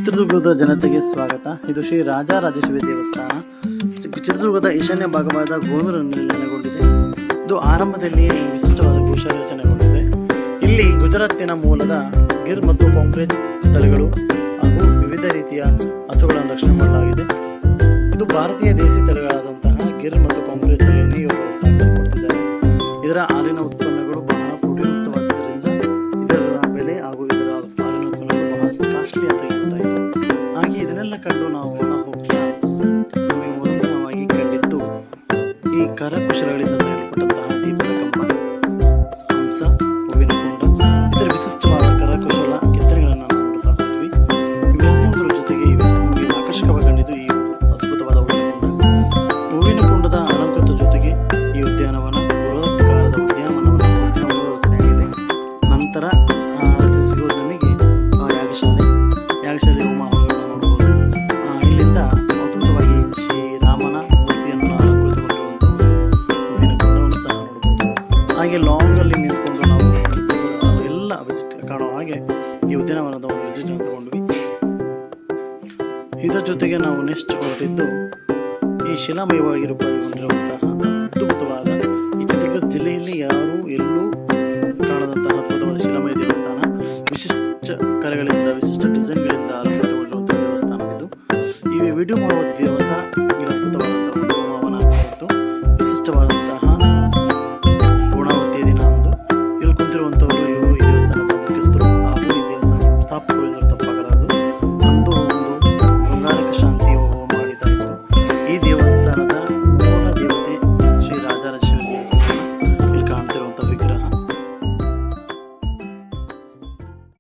ಚಿತ್ರದುರ್ಗದ ಜನತೆಗೆ ಸ್ವಾಗತ. ಇದು ಶ್ರೀ ರಾಜರಾಜೇಶ್ವರಿ ದೇವಸ್ಥಾನ ಚಿತ್ರದುರ್ಗದ ಈಶಾನ್ಯ ಭಾಗವಾದ ಗೋನೂರಿನಲ್ಲಿ ನೆಲೆಗೊಂಡಿದೆ. ಇದು ಆರಂಭದಲ್ಲಿ ವಿಶಿಷ್ಟವಾದ ಗೋಶಾಲೆ ರಚನೆಗೊಂಡಿದೆ. ಇಲ್ಲಿ ಗುಜರಾತಿನ ಮೂಲದ ಗಿರ್ ಮತ್ತು ಕಾಂಕ್ರೇಜ್ ತಳಿಗಳು ಹಾಗೂ ವಿವಿಧ ರೀತಿಯ ಹಸುಗಳನ್ನು ರಕ್ಷಣೆ ಮಾಡಲಾಗಿದೆ. ಇದು ಭಾರತೀಯ ದೇಸಿ ತಳಿಗಳಾದಂತಹ ಗಿರ್ ಮತ್ತು ಕಾಂಕ್ರೇಜ್ ತಳಿಯನ್ನು ಇವರು ಸಾಕುತ್ತಿದ್ದಾರೆ. ಇದರ ಹಾಲಿನ ಉತ್ಪನ್ನಗಳು ಬಹಳ ಪ್ರೋಟೀನ್ಯುಕ್ತವಾದ್ದರಿಂದ ಇದರ ಬೆಲೆ ಹಾಗೂ ಇದರ ಹಾಲಿನ ಉತ್ಪನ್ನಗಳು ಬಹಳ ಕಾಸ್ಟ್ಲಿ ಅಂತ ಹೇಳ್ತಾ ಇತ್ತು. ಹಾಗೆ ಇದನ್ನೆಲ್ಲ ಕಂಡು ನಾವು ಹೋಗಿ ನಮಗೆ ಮೂಲವಾಗಿ ಕಂಡಿದ್ದು ಈ ಕರಕುಶಲಗಳಿಂದ ತಯಾರಲ್ಪಟ್ಟಂತಹ ದೀಪದ ಕಂಬ, ಹಂಸ, ಹೂವಿನ ಕುಂಡ, ಇದರ ವಿಶಿಷ್ಟವಾದ ಕರಕುಶಲ ಕೆತ್ತನೆಗಳನ್ನು ನಾವು ನೋಡ್ತಾ ಹೋದ್ವಿ. ಇವೆಲ್ಲದರ ಜೊತೆಗೆ ನಮಗೆ ಆಕರ್ಷಕವಾಗಿ ಕಂಡಿದ್ದು ಈ ಅದ್ಭುತವಾದ ಹೂವಿನ ಕುಂಡದ ಅಲಂಕೃತ ಜೊತೆಗೆ ಈ ಉದ್ಯಾನವನ ಬೃಹತ್ಕಾರದ ಉದ್ಯಾನವನವನ್ನು ರಚನೆಯಾಗಿದೆ. ನಂತರ ಸಿಗೋದು ನಮಗೆ ಯಾಗಶಾಲೆ ಹೋಮ ಹವನಗಳನ್ನು ನೋಡಬಹುದು. ಇಲ್ಲಿಂದ ಅದ್ಭುತವಾಗಿ ಶ್ರೀರಾಮನ ಮೂರ್ತಿಯನ್ನು ಅಲಂಕೃತಗೊಂಡಿರುವಂತಹ ಹೂವಿನ ಕುಂಡವನ್ನು ಸಹ ನೋಡಬಹುದು. ಹಾಗೆ ಲಾಂಗ್ ಅಲ್ಲಿ ನಿಂತ್ಕೊಂಡು ನಾವು ಎಲ್ಲ ವಿಸಿಟ್ ಕಾಣುವ ಹಾಗೆ ಈ ಉದ್ಯಾನವನದ ಒಂದು ವಿಸಿಟ್ ತಗೊಂಡ್ವಿ. ಇದರ ಜೊತೆಗೆ ನಾವು ನೆಕ್ಸ್ಟ್ ಹೊರಟಿದ್ದು ಈ ಶಿಲಾಮಯವಾಗಿರುವಂತಹ ಅದ್ಭುತವಾದ ಈ ಚಿತ್ರದುರ್ಗ ಜಿಲ್ಲೆಯಲ್ಲಿ ಯಾರೂ ಎಲ್ಲೂ ಕಾಣದಂತಹ ಅದ್ಭುತವಾದ ಶಿಲಾಮಯ ದೇವಸ್ಥಾನ, ವಿಶಿಷ್ಟ ಕಲೆಗಳಿಂದ ವಿಶಿಷ್ಟ ಡಿಸೈನ್ಗಳಿಂದ ಅಲಂಕೃತಗೊಂಡಿರುವಂತಹ ದೇವಸ್ಥಾನವಿದು. ಈ ವಿಡಿಯೋ ಮಾಡುವ ದಿವಸ ಈ ಅದ್ಭುತವಾದಂತಹ